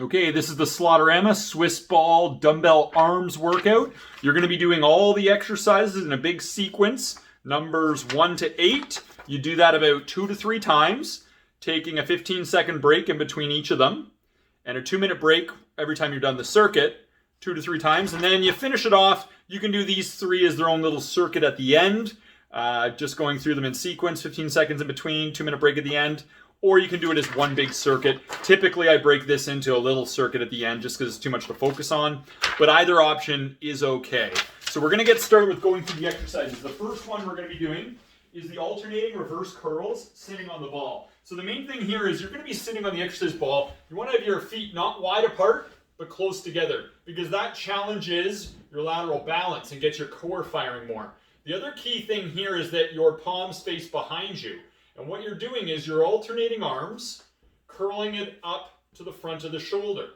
Okay, this is the Slaughterama Swiss ball dumbbell arms workout. You're going to be doing all the exercises in a big sequence, numbers 1 to 8. You do that about 2 to 3 times, taking a 15-second break in between each of them, and a 2-minute break every time you're done the circuit, 2 to 3 times, and then you finish it off. You can do these 3 as their own little circuit at the end, just going through them in sequence, 15 seconds in between, 2-minute break at the end. Or you can do it as one big circuit. Typically, I break this into a little circuit at the end just because it's too much to focus on. But either option is okay. So we're going to get started with going through the exercises. The first one we're going to be doing is the alternating reverse curls sitting on the ball. So the main thing here is you're going to be sitting on the exercise ball. You want to have your feet not wide apart, but close together, because that challenges your lateral balance and gets your core firing more. The other key thing here is that your palms face behind you. And what you're doing is you're alternating arms, curling it up to the front of the shoulder.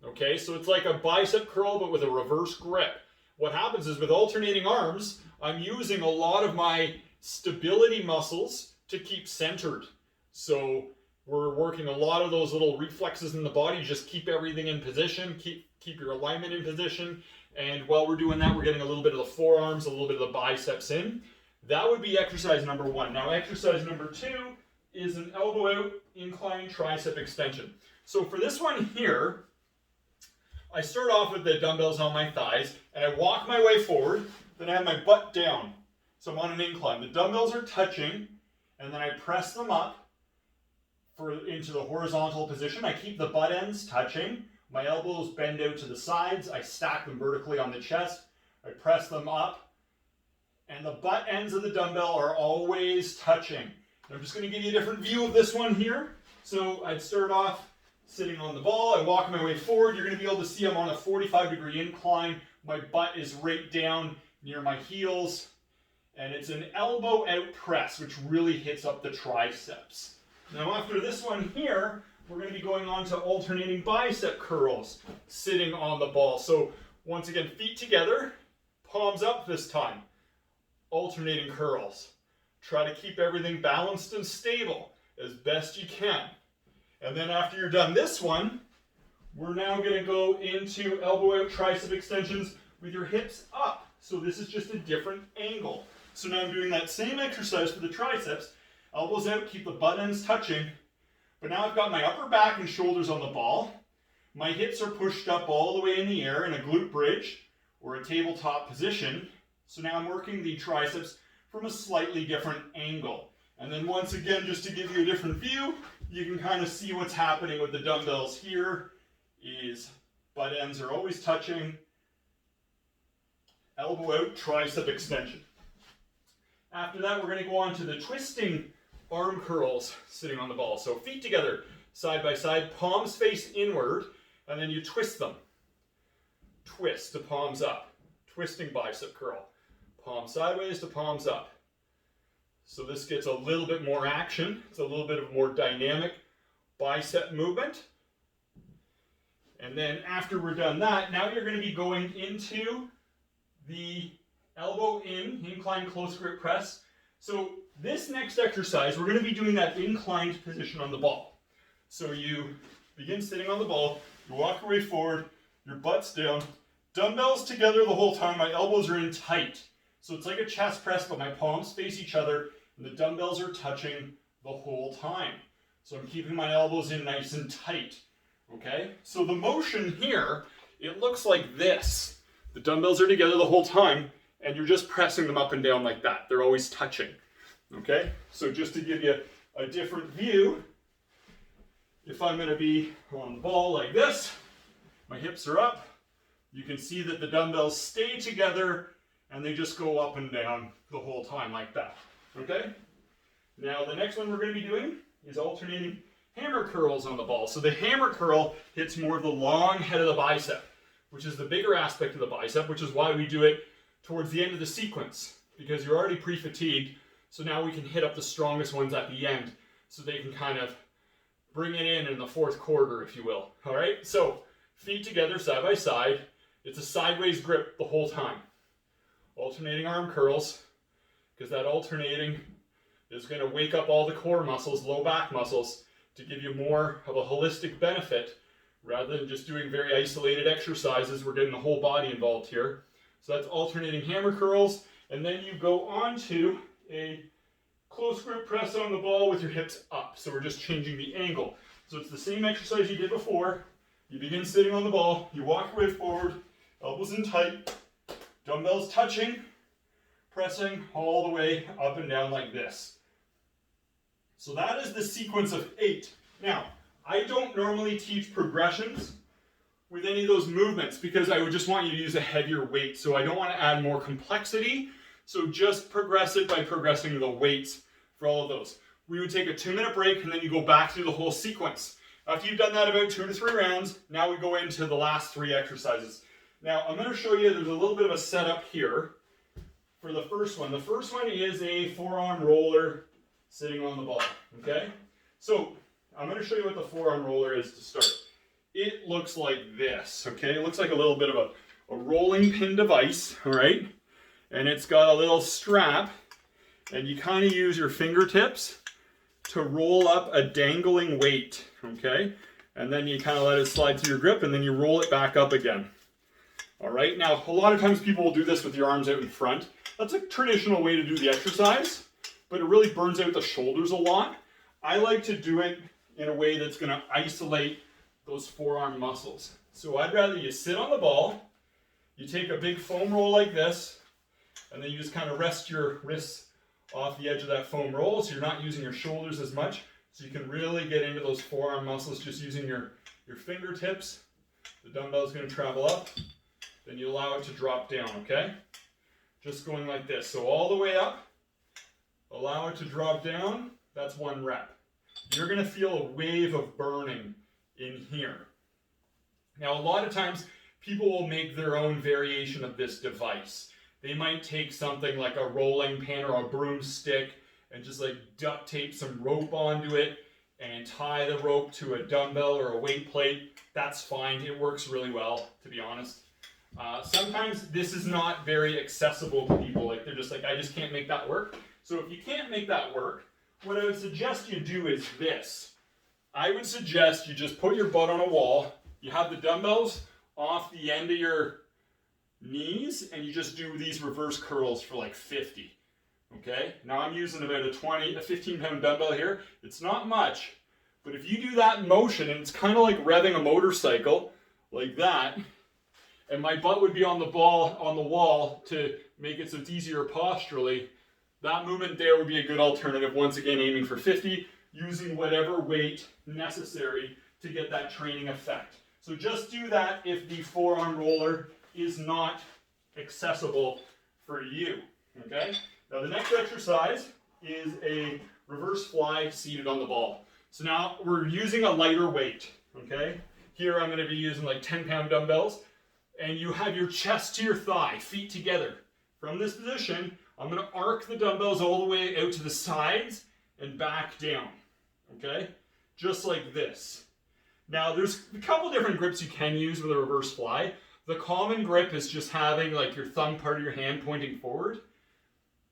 Okay, so it's like a bicep curl, but with a reverse grip. What happens is with alternating arms, I'm using a lot of my stability muscles to keep centered. So we're working a lot of those little reflexes in the body, just keep everything in position, keep your alignment in position. And while we're doing that, we're getting a little bit of the forearms, a little bit of the biceps in. That would be exercise number 1. Now exercise number 2 is an elbow out incline tricep extension. So for this one here, I start off with the dumbbells on my thighs and I walk my way forward, then I have my butt down. So I'm on an incline. The dumbbells are touching and then I press them up into the horizontal position. I keep the butt ends touching. My elbows bend out to the sides. I stack them vertically on the chest. I press them up. And the butt ends of the dumbbell are always touching. I'm just going to give you a different view of this one here. So I'd start off sitting on the ball. I walk my way forward. You're going to be able to see I'm on a 45-degree incline. My butt is right down near my heels. And it's an elbow out press, which really hits up the triceps. Now after this one here, we're going to be going on to alternating bicep curls sitting on the ball. So once again, feet together, palms up this time. Alternating curls. Try to keep everything balanced and stable as best you can. And then after you're done this one, we're now going to go into elbow out tricep extensions with your hips up. So this is just a different angle. So now I'm doing that same exercise for the triceps. Elbows out, keep the butt ends touching. But now I've got my upper back and shoulders on the ball. My hips are pushed up all the way in the air in a glute bridge or a tabletop position. So now I'm working the triceps from a slightly different angle. And then once again, just to give you a different view, you can kind of see what's happening with the dumbbells here is butt ends are always touching. Elbow out, tricep extension. After that, we're going to go on to the twisting arm curls sitting on the ball. So feet together, side by side, palms face inward, and then you twist them. Twist to palms up. Twisting bicep curl. Palm sideways to palms up. So this gets a little bit more action. It's a little bit of more dynamic bicep movement. And then after we're done that, now you're going to be going into the elbow in, incline close grip press. So this next exercise, we're going to be doing that inclined position on the ball. So you begin sitting on the ball, you walk your way forward, your butt's down, dumbbells together the whole time, my elbows are in tight. So it's like a chest press, but my palms face each other, and the dumbbells are touching the whole time. So I'm keeping my elbows in nice and tight, okay? So the motion here, it looks like this. The dumbbells are together the whole time, and you're just pressing them up and down like that. They're always touching, okay? So just to give you a different view, if I'm gonna be on the ball like this, my hips are up, you can see that the dumbbells stay together and they just go up and down the whole time like that, okay? Now the next one we're going to be doing is alternating hammer curls on the ball. So the hammer curl hits more of the long head of the bicep, which is the bigger aspect of the bicep, which is why we do it towards the end of the sequence, because you're already pre-fatigued, so now we can hit up the strongest ones at the end, so they can kind of bring it in the fourth quarter, if you will, all right? So feet together, side by side. It's a sideways grip the whole time. Alternating arm curls, because that alternating is going to wake up all the core muscles, low back muscles, to give you more of a holistic benefit Rather than just doing very isolated exercises, we're getting the whole body involved here. So that's alternating hammer curls. And then you go on to a close grip press on the ball with your hips up. So we're just changing the angle. So it's the same exercise you did before. You begin sitting on the ball, you walk your way forward, elbows in tight, dumbbells touching, pressing all the way up and down like this. So that is the sequence of 8. Now, I don't normally teach progressions with any of those movements because I would just want you to use a heavier weight. So I don't want to add more complexity. So just progress it by progressing the weights for all of those. We would take a 2-minute break and then you go back through the whole sequence. After you've done that about 2 to 3 rounds, now we go into the last 3 exercises. Now I'm going to show you there's a little bit of a setup here for the first one. The first one is a forearm roller sitting on the ball, okay? So I'm going to show you what the forearm roller is to start. It looks like this, okay? It looks like a little bit of a rolling pin device, all right? And it's got a little strap, and you kind of use your fingertips to roll up a dangling weight, okay? And then you kind of let it slide through your grip, and then you roll it back up again. All right, now a lot of times people will do this with your arms out in front. That's a traditional way to do the exercise, but it really burns out the shoulders a lot. I like to do it in a way that's gonna isolate those forearm muscles. So I'd rather you sit on the ball, you take a big foam roll like this, and then you just kind of rest your wrists off the edge of that foam roll so you're not using your shoulders as much. So you can really get into those forearm muscles just using your fingertips. The dumbbell's going to travel up. Then you allow it to drop down, okay? Just going like this. So all the way up, allow it to drop down. That's 1 rep. You're going to feel a wave of burning in here. Now a lot of times people will make their own variation of this device. They might take something like a rolling pin or a broomstick and just like duct tape some rope onto it and tie the rope to a dumbbell or a weight plate. That's fine. It works really well, to be honest. Sometimes this is not very accessible to people. Like they're just like, I just can't make that work. So if you can't make that work, what I would suggest you do is this. I would suggest you just put your butt on a wall. You have the dumbbells off the end of your knees and you just do these reverse curls for like 50. Okay, now I'm using about a 15-pound dumbbell here. It's not much, but if you do that motion, and it's kind of like revving a motorcycle like that, and my butt would be on the wall to make it so it's easier posturally, that movement there would be a good alternative. Once again, aiming for 50, using whatever weight necessary to get that training effect. So just do that if the forearm roller is not accessible for you, okay? Now the next exercise is a reverse fly seated on the ball. So now we're using a lighter weight, okay? Here I'm going to be using like 10-pound dumbbells, and you have your chest to your thigh, feet together. From this position, I'm going to arc the dumbbells all the way out to the sides and back down, okay? Just like this. Now there's a couple different grips you can use with a reverse fly. The common grip is just having like your thumb part of your hand pointing forward.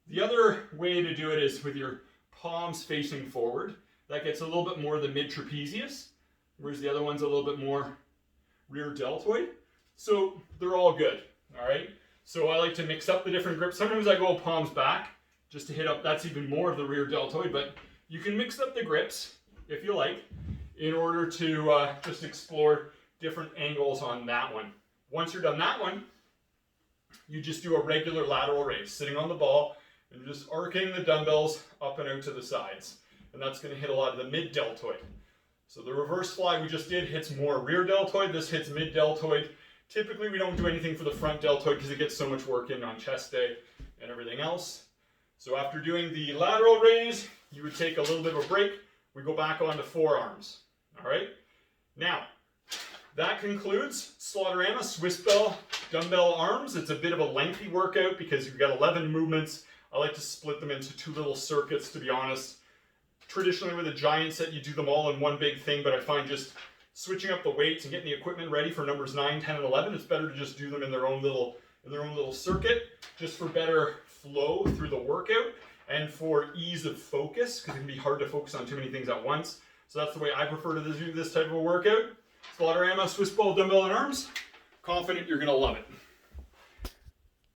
The other way to do it is with your palms facing forward. That gets a little bit more of the mid-trapezius, whereas the other one's a little bit more rear deltoid. So they're all good, all right? So I like to mix up the different grips. Sometimes I go palms back just to hit up, that's even more of the rear deltoid, but you can mix up the grips if you like in order to just explore different angles on that one. Once you're done that one, you just do a regular lateral raise, sitting on the ball and just arcing the dumbbells up and out to the sides. And that's going to hit a lot of the mid-deltoid. So the reverse fly we just did hits more rear deltoid. This hits mid-deltoid. Typically we don't do anything for the front deltoid because it gets so much work in on chest day and everything else. So after doing the lateral raise, you would take a little bit of a break. We go back onto forearms. All right? Now, that concludes Slaughterama Swiss Bell Dumbbell Arms. It's a bit of a lengthy workout because you've got 11 movements. I like to split them into 2 little circuits, to be honest. Traditionally with a giant set, you do them all in one big thing, but I find just switching up the weights and getting the equipment ready for numbers 9, 10, and 11, it's better to just do them in their own little circuit, just for better flow through the workout and for ease of focus, because it can be hard to focus on too many things at once. So that's the way I prefer to do this type of a workout. Splatterama Swiss Ball Dumbbell and Arms. Confident you're going to love it.